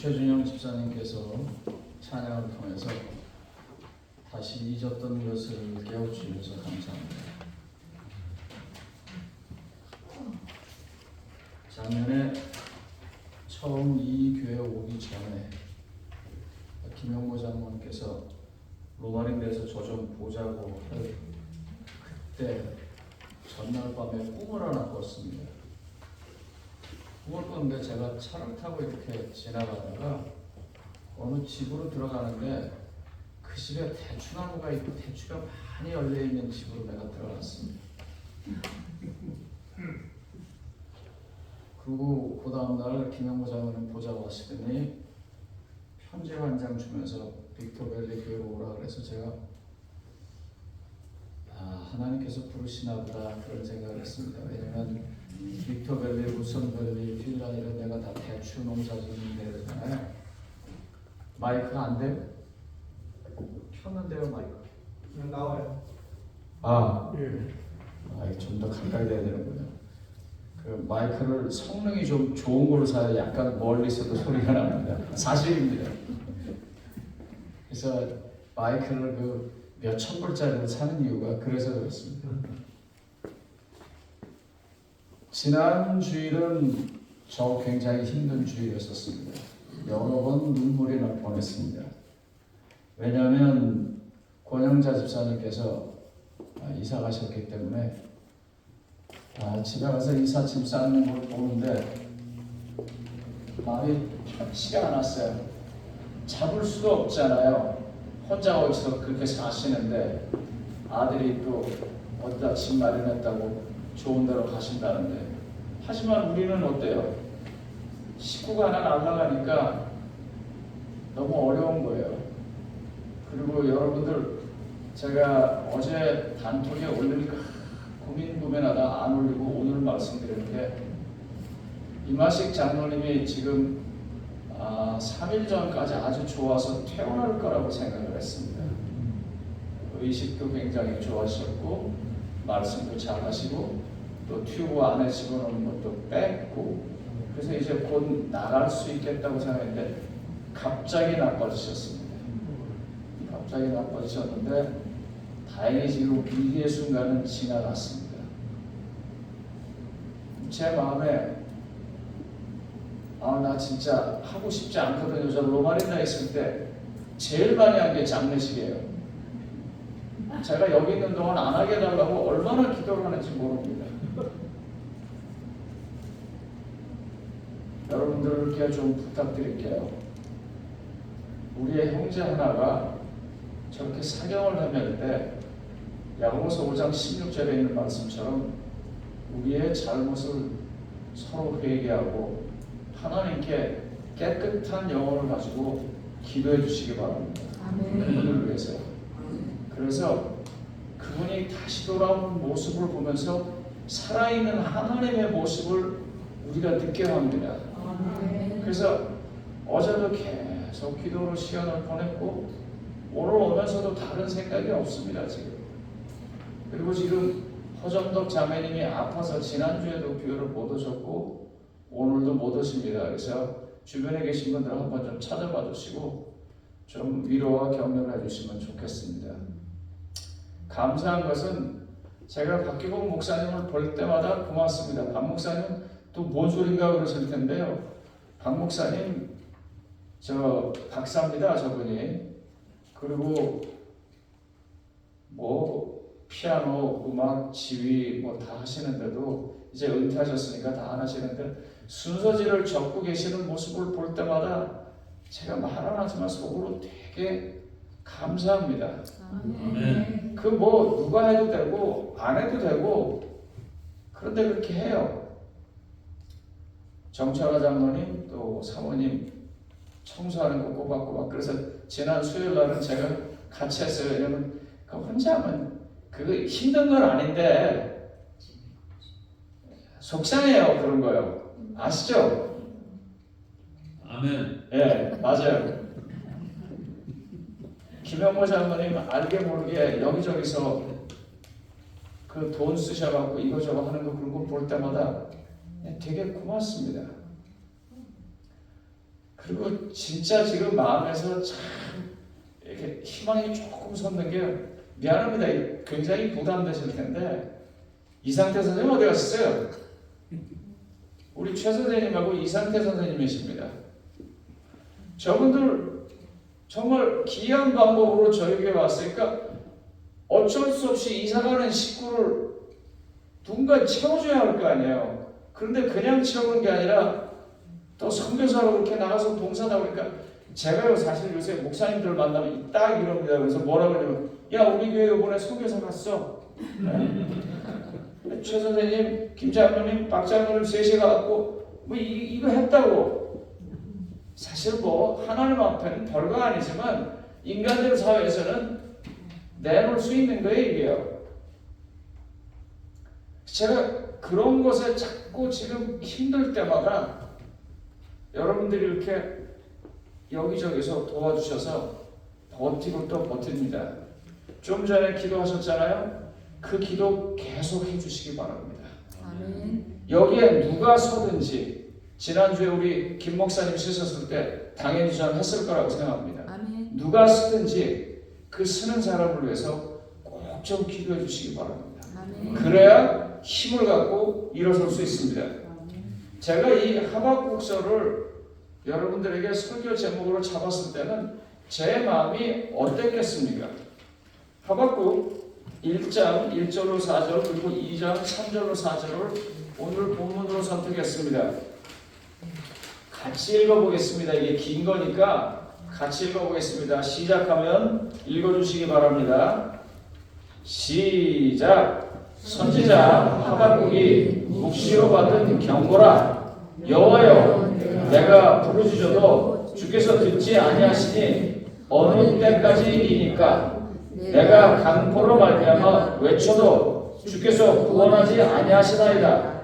최준영 집사님께서 찬양을 통해서 다시 잊었던 것을 깨워주셔서 감사합니다. 작년에 처음 이 교회 오기 전에 김영모 장로님께서 로마린대에서 저 좀 보자고 할 그때 전날 밤에 꿈을 하나 꿨습니다. 꿈을 꿨는데 제가 차를 타고 이렇게 지나가다가 어느 집으로 들어가는데 그 집에 대추나무가 있고 대추가 많이 열려있는 집으로 내가 들어갔습니다. 그리고 그 다음날 김영모 장로님 보자고 하시더니 편지 한 장 주면서 빅토밸리 교회로 오라 그래서 제가 하나님께서 부르시나 보다 그런 생각을 했습니다. 왜냐면 빅토밸리, 루선밸리, 필란 이런 데가 다 대추 농사 짓는 데잖아요. 마이크가 안 돼요? 켰는데요 마이크. 나와요. 좀 더 가까이 돼야 되는군요. 그 마이크를 성능이 좀 좋은 걸로 사야 약간 멀리서도 소리가 납니다. 사실입니다. 그래서 마이크를 그 몇천 불짜리로 사는 이유가 그래서 그렇습니다. 지난 주일은 저 굉장히 힘든 주일이었습니다. 여러 번 눈물이 날 뻔했습니다. 왜냐하면 권영자 집사님께서 이사 가셨기 때문에 집에 가서 이삿짐 쌓는 걸 보는데 마음이 편치가 않았어요. 잡을 수도 없잖아요. 혼자 어디서 그렇게 사시는데 아들이 또 어디다 집 마련했다고 좋은 데로 가신다는데, 하지만 우리는 어때요? 식구가 하나 날아가니까 너무 어려운 거예요. 그리고 여러분들, 제가 어제 단톡에 올리니까 고민하다 안 올리고 오늘 말씀드리는데, 이마식 장로님이 지금 3일 전까지 아주 좋아서 퇴원할 거라고 생각을 했습니다. 의식도 굉장히 좋아하셨고 말씀도 잘 하시고 또 튜브 안에 집어넣는 것도 뺐고, 그래서 이제 곧 나갈 수 있겠다고 생각했는데 갑자기 나빠지셨습니다. 갑자기 나빠지셨는데 다행히 지금 위기의 순간은 지나갔습니다. 제 마음에 나 진짜 하고 싶지 않거든요. 저 로마린다에 있을 때 제일 많이 한 게 장례식이에요. 제가 여기 있는 동안 안 하게 해달라고 얼마나 기도를 하는지 모릅니다. 여러분들께 좀 부탁드릴게요. 우리의 형제 하나가 저렇게 사경을 하면 때 야고보서 5장 16절에 있는 말씀처럼 우리의 잘못을 서로 회개하고 하나님께 깨끗한 영혼을 가지고 기도해 주시기 바랍니다. 그분을 위해서요. 그래서 그분이 다시 돌아오는 모습을 보면서 살아있는 하나님의 모습을 우리가 느껴 합니다. 그래서 어제도 계속 기도로 시간을 보냈고 오늘 오면서도 다른 생각이 없습니다. 그리고 지금 허정덕 자매님이 아파서 지난주에도 교회를 못 오셨고 오늘도 못 오십니다. 그래서 주변에 계신 분들 한번 좀 찾아봐 주시고 좀 위로와 격려를 해주시면 좋겠습니다. 감사한 것은 제가 박기복 목사님을 볼 때마다 고맙습니다. 박 목사님 또 뭔 소린가 그러실 텐데요. 박 목사님 저 박사입니다. 저분이. 그리고 피아노, 음악, 지휘 다 하시는데도 이제 은퇴하셨으니까 다 안 하시는데 순서지를 적고 계시는 모습을 볼 때마다 제가 말은 하지만 속으로 되게 감사합니다. 누가 해도 되고 안 해도 되고 그런데 그렇게 해요. 정철아 장로님 또 사모님 청소하는 거 꼬박꼬박. 그래서 지난 수요일 날은 제가 같이 했어요. 왜냐면 혼자 하면 그거 힘든 건 아닌데 속상해요. 그런 거요. 아시죠? 아멘. 예, 맞아요. 김영모 장로님 알게 모르게 여기저기서 그 돈 쓰셔갖고 이거저거 하는 거 그런 거 볼 때마다 되게 고맙습니다. 그리고 진짜 지금 마음에서 참 이렇게 희망이 조금 솟는 게 미안합니다. 굉장히 부담되실 텐데 이상태 선생님 어디 갔어요? 우리 최 선생님하고 이상태 선생님이십니다. 저분들 정말 기이한 방법으로 저에게 왔으니까 어쩔 수 없이 이사가는 식구를 누군가 채워줘야 할 거 아니에요. 그런데 그냥 채우는 게 아니라 또 선교사로 그렇게 나가서 봉사하다 보니까 제가요 사실 요새 목사님들 만나면 딱 이럽니다. 그래서 뭐라 그러냐면 야 우리 교회 이번에 선교사 갔어. 네? 최 선생님, 김 장로님, 박 장로님 셋이 가갖고 뭐 이거 했다고. 사실 뭐 하나님 앞에는 별거 아니지만 인간들 사회에서는 내놓을 수 있는 거예요 이게요. 제가 그런 것에 자꾸 지금 힘들 때마다 여러분들이 이렇게 여기저기서 도와주셔서 버티고 또 버팁니다. 좀 전에 기도하셨잖아요. 그 기도 계속 해주시기 바랍니다. 아멘. 여기에 누가 서든지 지난주에 우리 김 목사님 쓰셨을 때 당연히 저는 했을 거라고 생각합니다. 아멘. 누가 쓰든지 그 쓰는 사람을 위해서 꼭 좀 기도해 주시기 바랍니다. 아멘. 그래야 힘을 갖고 일어설 수 있습니다. 아멘. 제가 이 하박국서를 여러분들에게 설교 제목으로 잡았을 때는 제 마음이 어땠겠습니까? 하박국 1장 1절로 4절 그리고 2장 3절로 4절을 오늘 본문으로 선택했습니다. 같이 읽어보겠습니다. 이게 긴 거니까 같이 읽어보겠습니다. 시작하면 읽어주시기 바랍니다. 시작. 선지자 하박국이 묵시로 받은 경고라. 여호와여, 내가 부르짖어도 주께서 듣지 아니하시니 어느 때까지이니까 내가 강포로 말미암아 외쳐도 주께서 구원하지 아니하시나이다.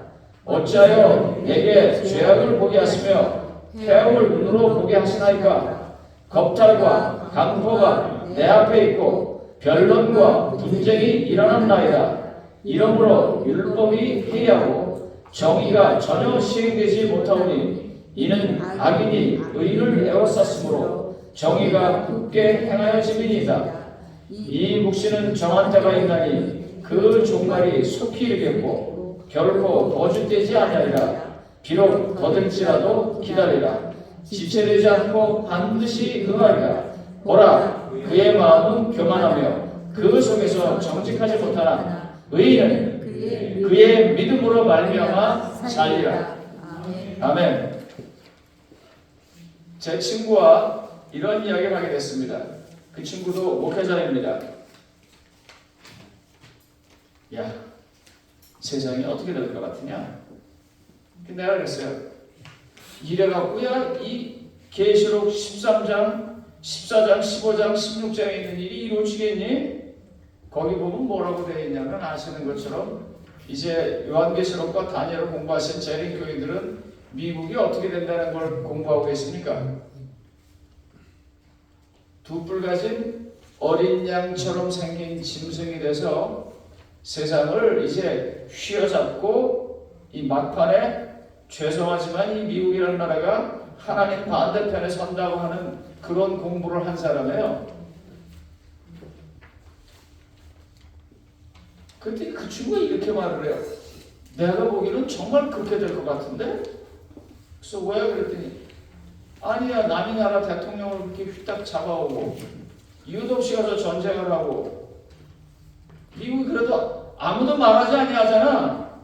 어찌하여 내게 죄악을 보게 하시며 태움을 눈으로 보게 하시나이까. 겁탈과 강포가 내 앞에 있고 변론과 분쟁이 일어났나이다. 이러므로 율법이 해이하고 정의가 전혀 시행되지 못하오니 이는 악인이 의를 에워쌌으므로 정의가 굳게 행하여짐이니이다. 이 묵시는 정한 때가 있나니 그 종말이 속히 이르겠고 결코 거짓되지 아니하리라. 비록 더딜지라도 기다리라. 지체되지 않고 반드시 응하리라. 보라, 그의 마음은 교만하며 그 속에서 정직하지 못하나 의인은 그의 믿음으로 말미암아 살리라. 아멘. 제 친구와 이런 이야기를 하게 됐습니다. 그 친구도 목회자입니다. 야, 세상이 어떻게 될 것 같으냐? 내가 그랬어요. 이래갖고 이 계시록 13장, 14장, 15장, 16장에 있는 일이 이루어지겠니? 거기 보면 뭐라고 되어 있냐면 아시는 것처럼 이제 요한계시록과 다니엘을 공부하신 재림 교인들은 미국이 어떻게 된다는 걸 공부하고 계십니까? 두 뿔 가진 어린 양처럼 생긴 짐승이 돼서 세상을 이제 휘어잡고 이 막판에 죄송하지만 이 미국이라는 나라가 하나님 반대편에 선다고 하는 그런 공부를 한 사람이에요. 그때 그 친구가 이렇게 말을 해요. 내가 보기에는 정말 그렇게 될 것 같은데? 그래서 왜? 그랬더니 아니야, 남이 나라 대통령을 그렇게 휘딱 잡아오고 이유도 없이 가서 전쟁을 하고 미국이 그래도 아무도 말하지 아니하잖아.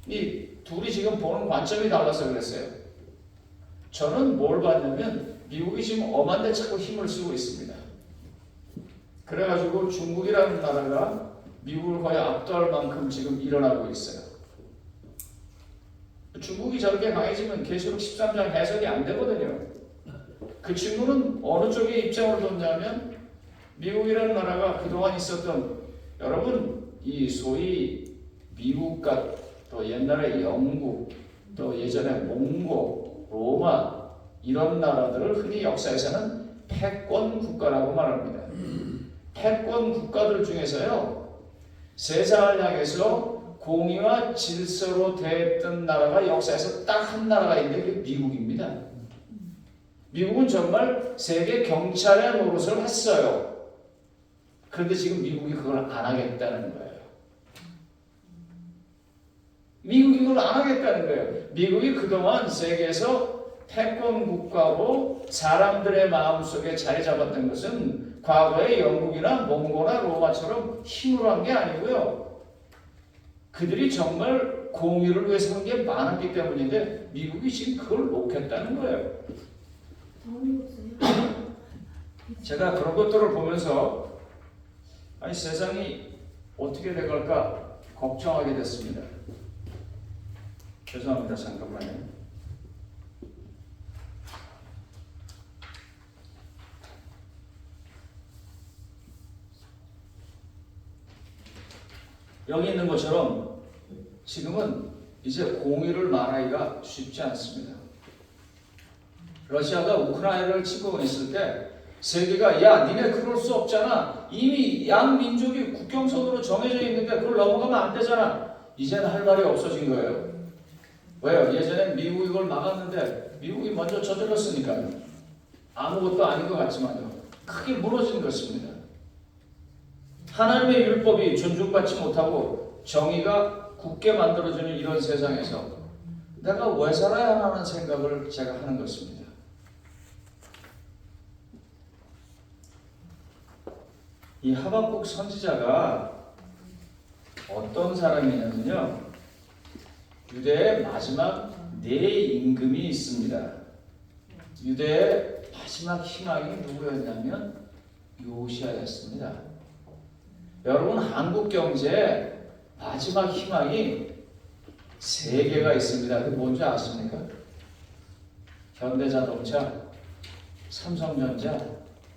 이 둘이 지금 보는 관점이 달라서 그랬어요. 저는 뭘 봤냐면 미국이 지금 엄한데 자꾸 힘을 쓰고 있습니다. 그래가지고 중국이라는 나라가 미국을 거의 압도할 만큼 지금 일어나고 있어요. 중국이 저렇게 강해지면 계시록 13장 해석이 안 되거든요. 그 친구는 어느 쪽에 입장을 뒀냐면 미국이라는 나라가 그동안 있었던 여러분 이 소위 미국과 또 옛날에 영국 또 예전에 몽고 로마 이런 나라들을 흔히 역사에서는 패권 국가라고 말합니다. 패권 국가들 중에서요 세상을 향해서 공의와 질서로 대했던 나라가 역사에서 딱 한 나라가 있는데 그게 미국입니다. 미국은 정말 세계 경찰의 노릇을 했어요. 그런데 지금 미국이 그걸 안 하겠다는 거예요. 미국이 그걸 안 하겠다는 거예요. 미국이 그동안 세계에서 패권 국가로 사람들의 마음속에 자리 잡았던 것은 과거의 영국이나 몽고나 로마처럼 힘으로 한 게 아니고요. 그들이 정말 공의를 위해서 한 게 많았기 때문인데 미국이 지금 그걸 놓겠다는 거예요. 제가 그런 것들을 보면서 아니 세상이 어떻게 돼갈까 걱정하게 됐습니다. 죄송합니다. 잠깐만요. 여기 있는 것처럼 지금은 이제 공의를 말하기가 쉽지 않습니다. 러시아가 우크라이나를 침공했을 때 세계가 야 니네 그럴 수 없잖아. 이미 양 민족이 국경선으로 정해져 있는데 그걸 넘어가면 안 되잖아. 이제는 할 말이 없어진 거예요. 왜요? 예전엔 미국이 이걸 막았는데 미국이 먼저 저질렀으니까요. 아무것도 아닌 것 같지만요. 크게 무너진 것입니다. 하나님의 율법이 존중받지 못하고 정의가 굳게 만들어지는 이런 세상에서 내가 왜 살아야 하는 생각을 제가 하는 것입니다. 이 하박국 선지자가 어떤 사람이냐면요. 유대의 마지막 네 임금이 있습니다. 유대의 마지막 희망이 누구였냐면 요시아였습니다. 여러분 한국 경제의 마지막 희망이 세 개가 있습니다. 그게 뭔지 아십니까? 현대자동차, 삼성전자,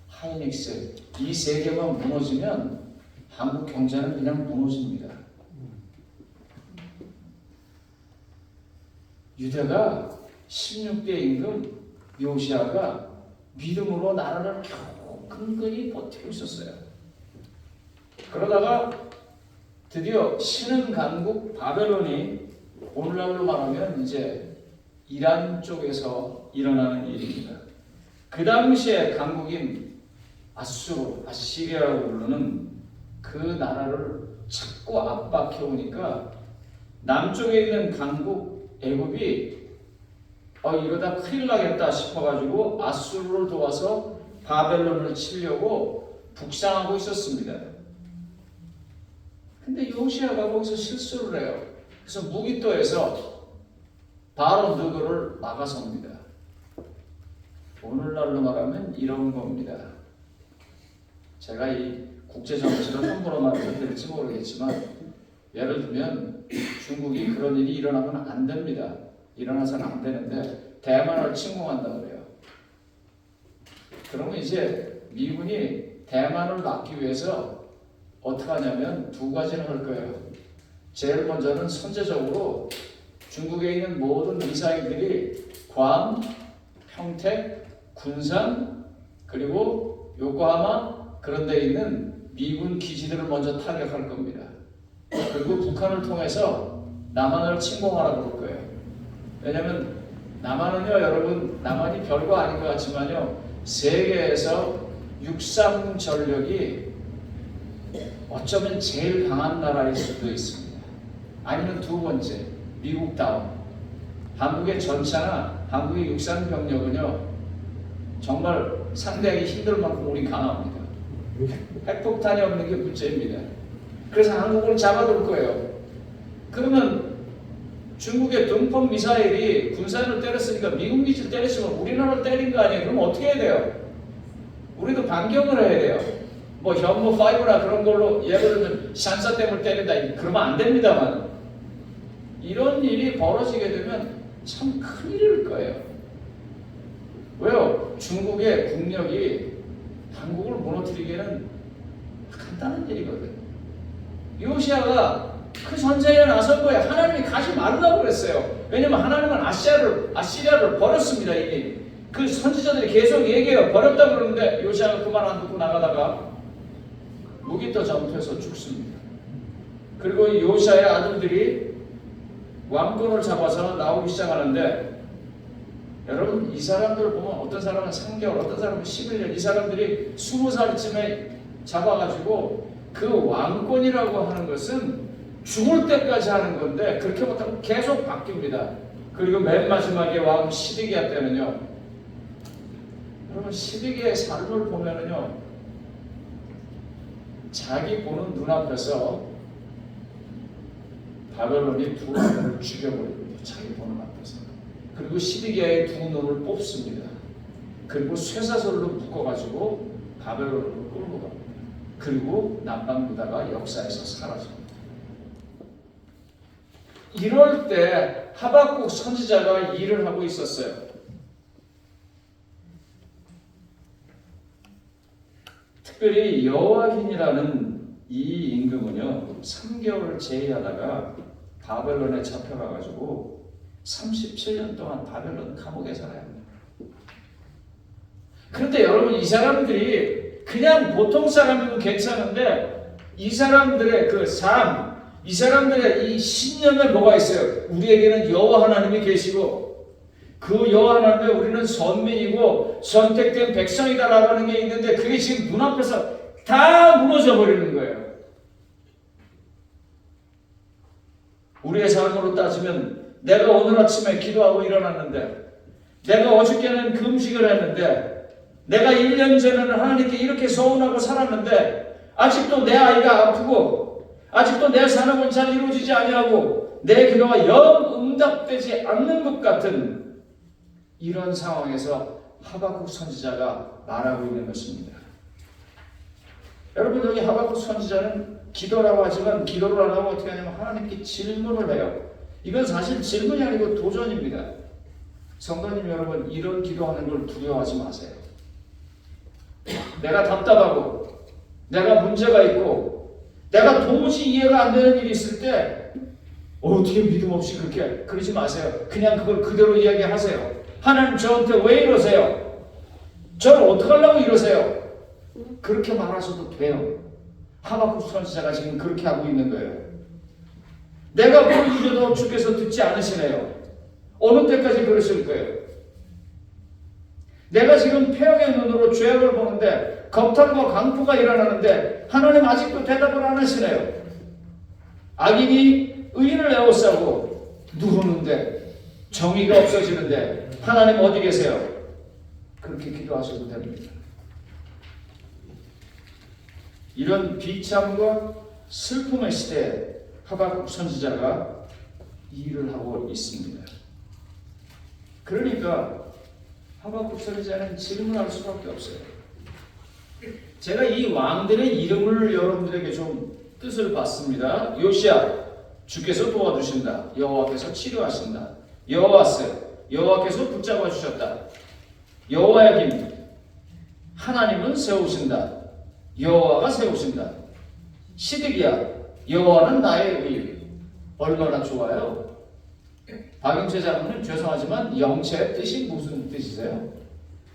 하이닉스 이 세 개만 무너지면 한국 경제는 그냥 무너집니다. 유대가 16대 임금 요시아가 믿음으로 나라를 겨우 근근히 버티고 있었어요. 그러다가 드디어 신흥 강국 바벨론이 오늘날로 말하면 이제 이란 쪽에서 일어나는 일입니다. 그 당시에 강국인 아수르, 아시리아라고 부르는 그 나라를 자꾸 압박해 오니까 남쪽에 있는 강국 애굽이 이러다 큰일 나겠다 싶어가지고 아수르를 도와서 바벨론을 치려고 북상하고 있었습니다. 근데 요시아가 거기서 실수를 해요. 그래서 무기또에서 바로 누구를 막아섭니다. 오늘날로 말하면 이런 겁니다. 제가 이 국제정치를 함부로 말해도 될지 모르겠지만 예를 들면 중국이 그런 일이 일어나면 안 됩니다. 일어나서는 안 되는데 대만을 침공한다 그래요. 그러면 이제 미군이 대만을 막기 위해서 어떻게 하냐면 두 가지를 할 거예요. 제일 먼저는 선제적으로 중국에 있는 모든 미사일들이 괌, 평택, 군산 그리고 요코하마 그런 데 있는 미군 기지들을 먼저 타격할 겁니다. 그리고 북한을 통해서 남한을 침공하라고 그럴 거예요. 왜냐하면 남한은요 여러분 남한이 별거 아닌 것 같지만요 세계에서 육상 전력이 어쩌면 제일 강한 나라일 수도 있습니다. 아니면 두 번째 미국 다음 한국의 전차나 한국의 육상 병력은요 정말 상대하기 힘들 만큼 우리 강합니다. 핵폭탄이 없는 게 문제입니다. 그래서 한국을 잡아둘 거예요. 그러면 중국의 동포 미사일이 군산을 때렸으니까 미국 기지를 때렸으면 우리나라를 때린 거 아니에요? 그럼 어떻게 해야 돼요? 우리도 반격을 해야 돼요. 뭐 현무5나 그런 걸로 예를 들면 샨사댐을 때린다 그러면 안 됩니다만 이런 일이 벌어지게 되면 참 큰일일 거예요. 왜요? 중국의 국력이 한국을 무너뜨리기에는 간단한 일이거든. 요시아가 그 전쟁에 나선 거예요. 하나님이 가지 말라고 그랬어요. 왜냐면 하나님은 아시리아를 버렸습니다. 이미 그 선지자들이 계속 얘기해요. 버렸다 그러는데 요시아가 그 말 안 듣고 나가다가 무기또 전투에서 죽습니다. 그리고 이 요시아의 아들들이 왕권을 잡아서 나오기 시작하는데 여러분 이 사람들 보면 어떤 사람은 3개월, 어떤 사람은 11년, 이 사람들이 20살쯤에 잡아가지고 그 왕권이라고 하는 것은 죽을 때까지 하는 건데 그렇게 못하면 계속 바뀝니다. 그리고 맨 마지막에 왕 시드기야 때는요, 여러분 시드기의 삶을 보면은요, 자기 보는 눈앞에서 바벨론이 두 아들을 죽여버립니다. 자기 보는 앞에서. 그리고 시드기야의 두 눈을 뽑습니다. 그리고 쇠사슬로 묶어가지고 바벨론으로 끌고 갑니다. 그리고 남방유다가 역사에서 사라집니다. 이럴 때 하박국 선지자가 일을 하고 있었어요. 특별히 여호와긴이라는 이 임금은요 3개월을 제의하다가 바벨론에 잡혀가가지고 37년 동안 바벨론 감옥에 살아야 합니다. 그런데 여러분 이 사람들이 그냥 보통 사람이면 괜찮은데 이 사람들의 그 삶, 이 사람들의 이 신념에 뭐가 있어요? 우리에게는 여호와 하나님이 계시고 그 여호와 하나님에 우리는 선민이고 선택된 백성이다라고 하는 게 있는데 그게 지금 눈앞에서 다 무너져 버리는 거예요. 우리의 삶으로 따지면 내가 오늘 아침에 기도하고 일어났는데 내가 어저께는 금식을 했는데 내가 1년 전에는 하나님께 이렇게 서운하고 살았는데 아직도 내 아이가 아프고 아직도 내 산업은 잘 이루어지지 아니하고 내 기도가 영 응답되지 않는 것 같은 이런 상황에서 하박국 선지자가 말하고 있는 것입니다. 여러분 여기 하박국 선지자는 기도라고 하지만 기도를 안 하고 어떻게 하냐면 하나님께 질문을 해요. 이건 사실 질문이 아니고 도전입니다. 성도님 여러분 이런 기도하는 걸 두려워하지 마세요. 내가 답답하고 내가 문제가 있고 내가 도무지 이해가 안 되는 일이 있을 때 어떻게 믿음 없이 그렇게 그러지 마세요. 그냥 그걸 그대로 이야기하세요. 하나님 저한테 왜 이러세요? 저를 어떻게 하려고 이러세요? 그렇게 말하셔도 돼요. 하박국 선지자가 지금 그렇게 하고 있는 거예요. 내가 뭘 이겨도 주께서 듣지 않으시네요. 어느 때까지 그러실 거예요? 내가 지금 폐역의 눈으로 죄악을 보는데 겁탈과 강포가 일어나는데 하나님 아직도 대답을 안 하시네요. 악인이 의인을 에워싸고 누르는데 정의가 없어지는데 하나님 어디 계세요? 그렇게 기도하셔도 됩니다. 이런 비참과 슬픔의 시대에 하박국 선지자가 일을 하고 있습니다. 그러니까 하박국 선지자는 질문할 수밖에 없어요. 제가 이 왕들의 이름을 여러분들에게 좀 뜻을 봤습니다. 요시야, 주께서 도와주신다. 여호와께서 치료하신다. 여호와스, 여호와께서 붙잡아 주셨다. 여호야김, 하나님은 세우신다. 여호와가 세우신다. 시드기야, 여호와는 나의 의. 얼마나 좋아요? 박영채 장로님 죄송하지만 영채의 뜻이 무슨 뜻이세요?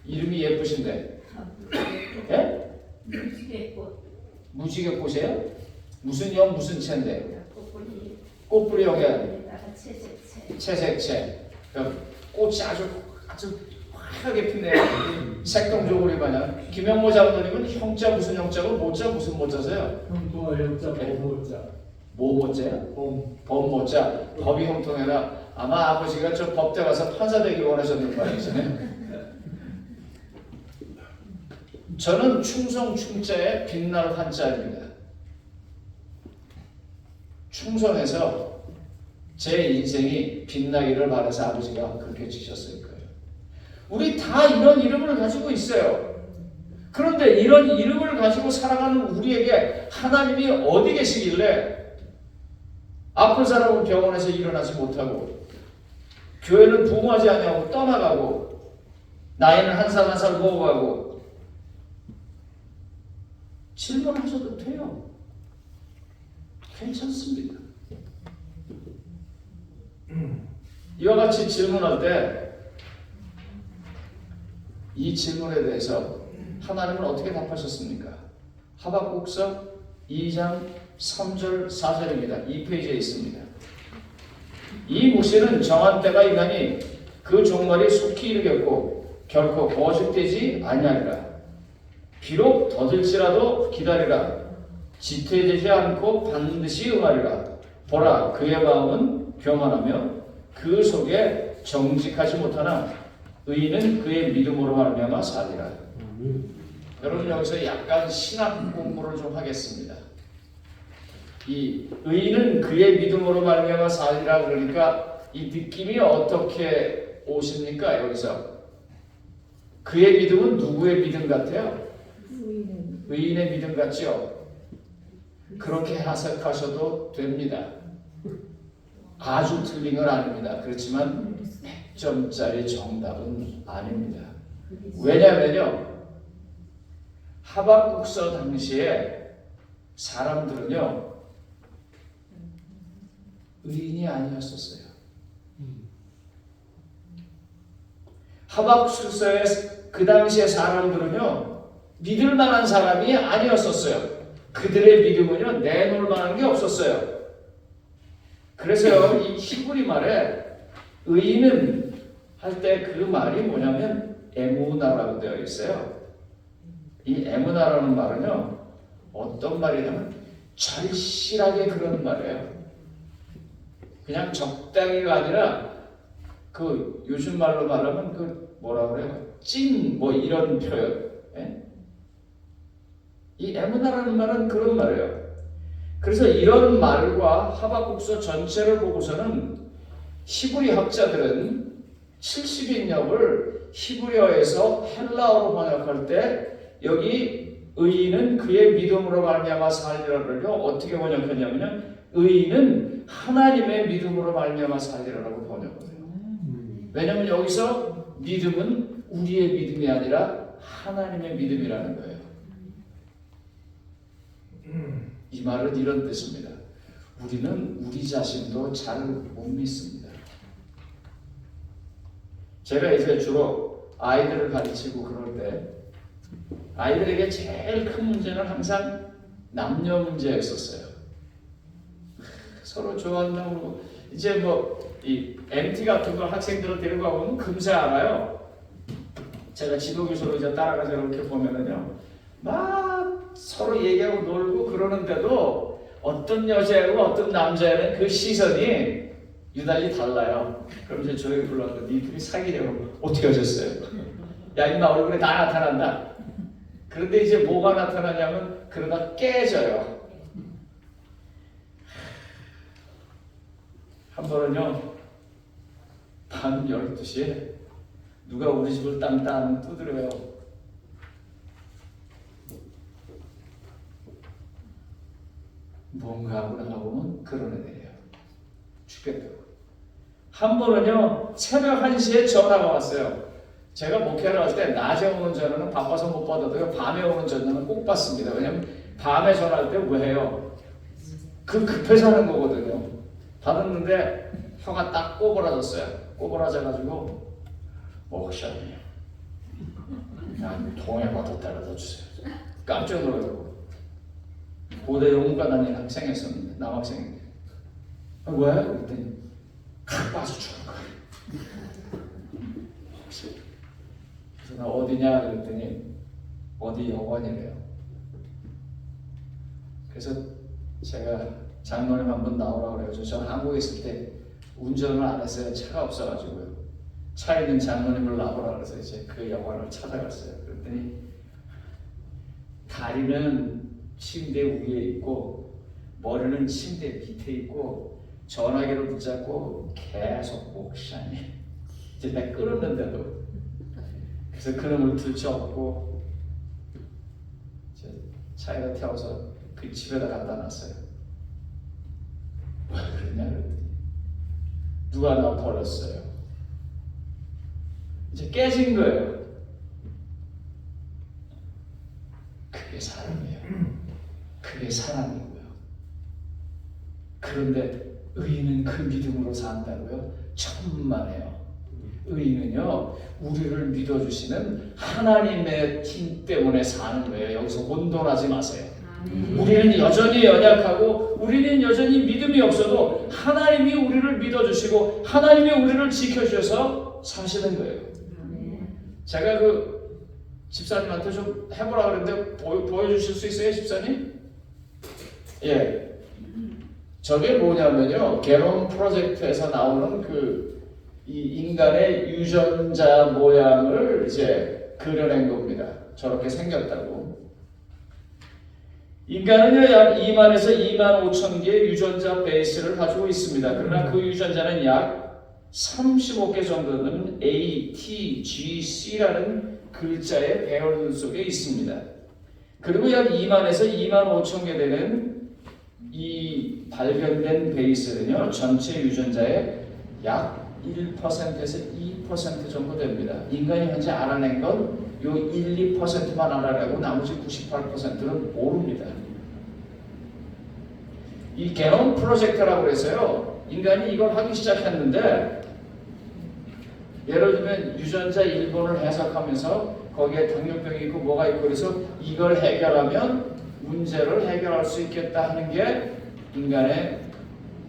이름이 예쁘신데. 예? 무지개꽃이에요? 무슨 영 무슨 채인데? 꽃뿌리 영에 채색채. 꽃이 아주 화려하게 피네요. 색동조구리 마냥. 김영모 장로님은 형자 무슨 형자고 모자 무슨 모자세요? 형과 형자 범모자. 뭐 모자요? 범모자. 법이 형통해라. 아마 아버지가 저 법대 가서 판사 되길 원하셨는 거 아니잖아요. 저는 충성 충자의 빛날 한자입니다. 충성해서 제 인생이 빛나기를 바라서 아버지가 그렇게 지셨을 거예요. 우리 다 이런 이름을 가지고 있어요. 그런데 이런 이름을 가지고 살아가는 우리에게 하나님이 어디 계시길래 아픈 사람은 병원에서 일어나지 못하고 교회는 부흥하지 아니하고 떠나가고 나이는 한 살 한 살 먹어가고 질문하셔도 돼요. 괜찮습니다. 이와 같이 질문할 때 이 질문에 대해서 하나님은 어떻게 답하셨습니까? 하박국서 2장 3절 4절입니다. 2페이지에 있습니다. 이 모세는 정한 때가 있나니 그 그 종말이 속히 이르겠고 결코 거짓되지 아니하리라. 비록 더딜지라도 기다리라. 지퇴되지 않고 반드시 응하리라. 보라, 그의 마음은 교만하며 그 속에 정직하지 못하나 의인은 그의 믿음으로 말미암아 살리라. 여러분, 여기서 약간 신학 공부를 좀 하겠습니다. 이 의인은 그의 믿음으로 말미암아 살리라 그러니까 이 느낌이 어떻게 오십니까? 여기서 그의 믿음은 누구의 믿음 같아요? 의인의 믿음 같죠? 그렇게 해석하셔도 됩니다. 아주 틀린 건 아닙니다. 그렇지만 100점짜리 정답은 아닙니다. 왜냐면요, 하박국서 당시에 사람들은요 의인이 아니었었어요. 하박국서의 그 당시의 사람들은요 믿을 만한 사람이 아니었었어요. 그들의 믿음은요 내놓을 만한 게 없었어요. 그래서요 이 히브리 말에 의인은 할 때 그 말이 뭐냐면 에무나라고 되어 있어요. 이 에무나라는 말은요 어떤 말이냐면 절실하게 그런 말이에요. 그냥 적당히가 아니라 그 요즘 말로 말하면 그 뭐라 그래요? 찐 뭐 이런 표현. 예? 이 에무나라는 말은 그런 말이에요. 그래서 이런 말과 하박국서 전체를 보고서는 히브리 학자들은 70인역을 히브리어에서 헬라어로 번역할 때 여기 의인은 그의 믿음으로 말미암아 살리라를 어떻게 번역했냐면 의인은 하나님의 믿음으로 말미암아 살리라라고 번역을 해요. 왜냐하면 여기서 믿음은 우리의 믿음이 아니라 하나님의 믿음이라는 거예요. 이 말은 이런 뜻입니다. 우리는 우리 자신도 잘 못 믿습니다. 제가 이제 주로 아이들을 가르치고 그럴 때 아이들에게 제일 큰 문제는 항상 남녀 문제였었어요. 서로 좋아한다고 이제 뭐 이 MT 같은 거 학생들을 데리고 가보면 금세 알아요. 제가 지도교수로 이제 따라가서 이렇게 보면은요 막 서로 얘기하고 놀고 그러는데도 어떤 여자하고 어떤 남자애는 그 시선이 유달리 달라요. 그럼 이제 저에게 불러서 니들이 사귀려고 어떻게 하셨어요? 야 임마 얼굴에 다 나타난다. 그런데 이제 뭐가 나타나냐면 그러다 깨져요. 한 번은요 밤 12시에 누가 우리 집을 땅땅 두드려요. 뭔가 하고 나가보면 그런 애들이에요. 죽겠다고. 한 번은요 새벽 1시에 전화가 왔어요. 제가 목회를 할 때 낮에 오는 전화는 바빠서 못 받아도요 밤에 오는 전화는 꼭 받습니다. 왜냐면 밤에 전화할 때 왜 해요? 그 급해서 하는 거거든요. 받았는데 혀가 딱 꼬부라졌어요. 꼬부라져가지고 목사님 난 통에 받았다라도 주세요. 깜짝 놀라고 고대 영문과 다니는 학생이었었는데 남학생인데 왜? 그랬더니 칵 빠져 죽은 거예요. 그래서 나 어디냐 그랬더니 어디 여관이래요. 그래서 제가 장로님 한번 나오라고 그래가지고 저는 한국에 있을 때 운전을 안 했어요. 차가 없어가지고요. 차에 있는 장로님을 나오라 그래서 이제 그 여관을 찾아갔어요. 그랬더니 다리는 침대 위에 있고 머리는 침대 밑에 있고 전화기를 붙잡고 계속 목사님 이제 내 끊었는데도 그래서 그놈을 들쳐업고 차에다 태워서 그 집에다 갖다 놨어요. 왜 그러냐 그랬더니 누가 나 버렸어요. 이제 깨진 거예요. 그게 사람이에요. 그게 사람이고요. 그런데 의인은 그 믿음으로 산다고요? 천만에요. 의인은요 우리를 믿어주시는 하나님의 힘 때문에 사는 거예요. 여기서 혼돈하지 마세요. 우리는 여전히 연약하고 우리는 여전히 믿음이 없어도 하나님이 우리를 믿어주시고 하나님이 우리를 지켜주셔서 사시는 거예요. 제가 그 집사님한테 좀 해보라 그랬는데 보여주실 수 있어요, 집사님? 예. 저게 뭐냐면요, 게놈 프로젝트에서 나오는 이 인간의 유전자 모양을 이제 그려낸 겁니다. 저렇게 생겼다고. 인간은요, 약 2만에서 2만 5천 개의 유전자 베이스를 가지고 있습니다. 그러나 그 유전자는 약 35개 정도 되는 A, T, G, C라는 글자의 배열 속에 있습니다. 그리고 약 2만에서 2만 5천 개 되는 이 발견된 베이스는요, 전체 유전자의 약 1%에서 2% 정도 됩니다. 인간이 현재 알아낸 건 요 1, 2%만 알아내고 나머지 98%는 모릅니다. 이 게놈 프로젝트라고 해서요, 인간이 이걸 하기 시작했는데, 예를 들면 유전자 1번을 해석하면서 거기에 당뇨병이 있고 뭐가 있고 그래서 이걸 해결하면 문제를 해결할 수 있겠다 하는 게 인간의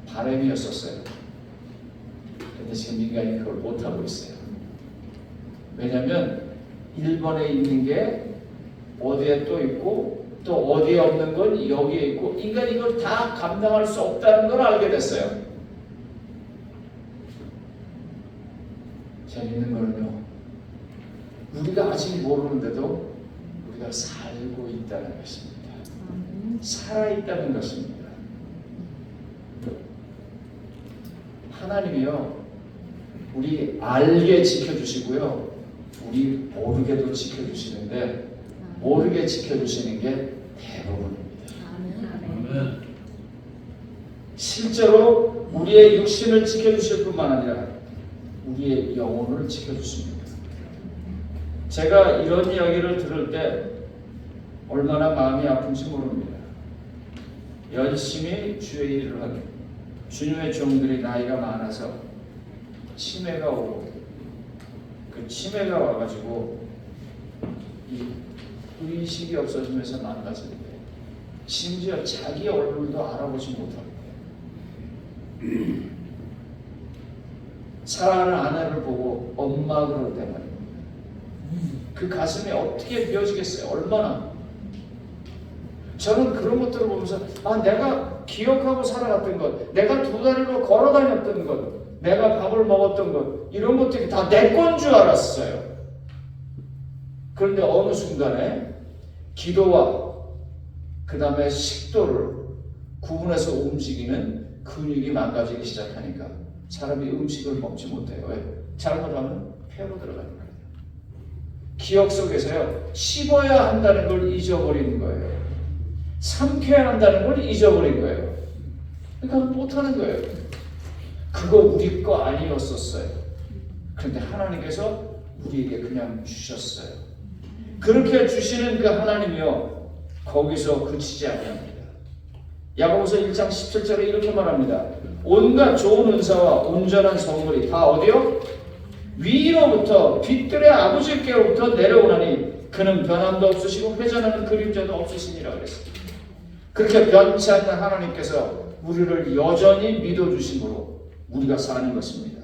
바람이었었어요. 근데 지금 인간이 그걸 못하고 있어요. 왜냐하면 1번에 있는 게 어디에 또 있고 또 어디에 없는 건 여기에 있고 인간이 이걸 다 감당할 수 없다는 걸 알게 됐어요. 재밌는 거는요, 우리가 아직 모르는데도 우리가 살고 있다는 것입니다. 살아있다는 것입니다. 하나님이요, 우리 알게 지켜주시고요, 우리 모르게도 지켜주시는데 모르게 지켜주시는 게 대부분입니다. 아멘. 실제로 우리의 육신을 지켜주실 뿐만 아니라 우리의 영혼을 지켜주십니다. 제가 이런 이야기를 들을 때 얼마나 마음이 아픈지 모릅니다. 열심히 주의 일을 하는 주님의 종들이 나이가 많아서 치매가 오고 그 치매가 와가지고 이 의식이 없어지면서 망가지는데 심지어 자기 얼굴도 알아보지 못합니다. 사랑하는 아내를 보고 엄마 그럴 때 말입니다. 그 가슴이 어떻게 비어지겠어요? 얼마나. 저는 그런 것들을 보면서 내가 기억하고 살아갔던 것, 내가 두 다리로 걸어 다녔던 것, 내가 밥을 먹었던 것, 이런 것들이 다 내 건 줄 알았어요. 그런데 어느 순간에 기도와 그 다음에 식도를 구분해서 움직이는 근육이 망가지기 시작하니까 사람이 음식을 먹지 못해요. 왜? 잘못하면 폐로 들어가니까. 기억 속에서요, 씹어야 한다는 걸 잊어버리는 거예요. 삼켜야 한다는 걸 잊어버린 거예요. 그러니까 못하는 거예요. 그거 우리 거 아니었었어요. 그런데 하나님께서 우리에게 그냥 주셨어요. 그렇게 주시는 그 하나님이요, 거기서 그치지 아니합니다. 야고보서 1장 17절에 이렇게 말합니다. 온갖 좋은 은사와 온전한 선물이 다 어디요? 위로부터 빛들의 아버지께로부터 내려오나니 그는 변함도 없으시고 회전하는 그림자도 없으시니라 그랬습니다. 그렇게 변치 않는 하나님께서 우리를 여전히 믿어주심으로 우리가 사는 것입니다.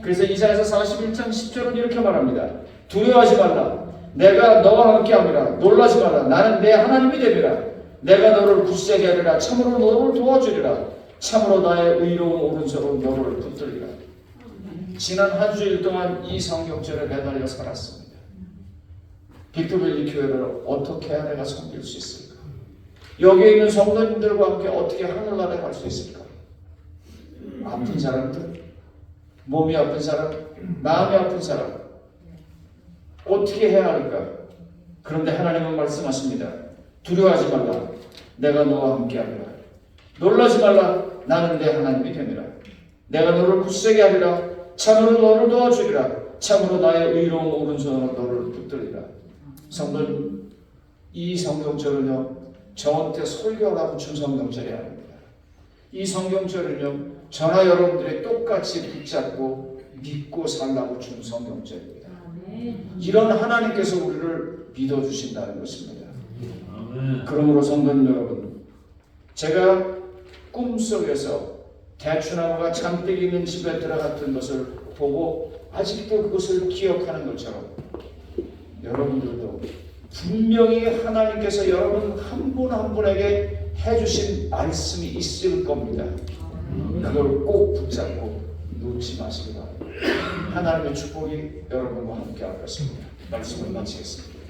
그래서 이사야서 41장 10절은 이렇게 말합니다. 두려워하지 말라. 내가 너와 함께함이라. 놀라지 말라. 나는 내 하나님이 되리라. 내가 너를 굳세게 하리라. 참으로 너를 도와주리라. 참으로 나의 의로운 오른손으로 너를 붙들리라. 지난 한 주일 동안 이 성경절에 매달려 살았습니다. 빅토빌리 교회를 어떻게 해야 내가 섬길 수 있을까? 여기에 있는 성도님들과 함께 어떻게 하늘나라에 갈 수 있을까? 아픈 사람들, 몸이 아픈 사람, 마음이 아픈 사람, 어떻게 해야 할까? 그런데 하나님은 말씀하십니다. 두려워하지 말라. 내가 너와 함께하리라. 놀라지 말라. 나는 내 하나님이 되리라. 내가 너를 굳세게 하리라. 참으로 너를 도와주리라. 참으로 나의 의로운 오른손으로 너를 붙들리라. 성도님, 이 성경절은요, 저한테 설교하라고 준 성경절이 아닙니다. 이 성경절은요, 저나 여러분들이 똑같이 붙잡고 믿고 살라고 준 성경절입니다. 이런 하나님께서 우리를 믿어주신다는 것입니다. 그러므로 성도님 여러분, 제가 꿈속에서 대추나무가 잔뜩 있는 집에 들어갔던 것을 보고 아직도 그것을 기억하는 것처럼 여러분들도 분명히 하나님께서 여러분 한 분 한 분에게 해주신 말씀이 있을 겁니다. 그걸 꼭 붙잡고 놓지 마시기 바랍니다. 하나님의 축복이 여러분과 함께 하겠습니다. 말씀을 마치겠습니다.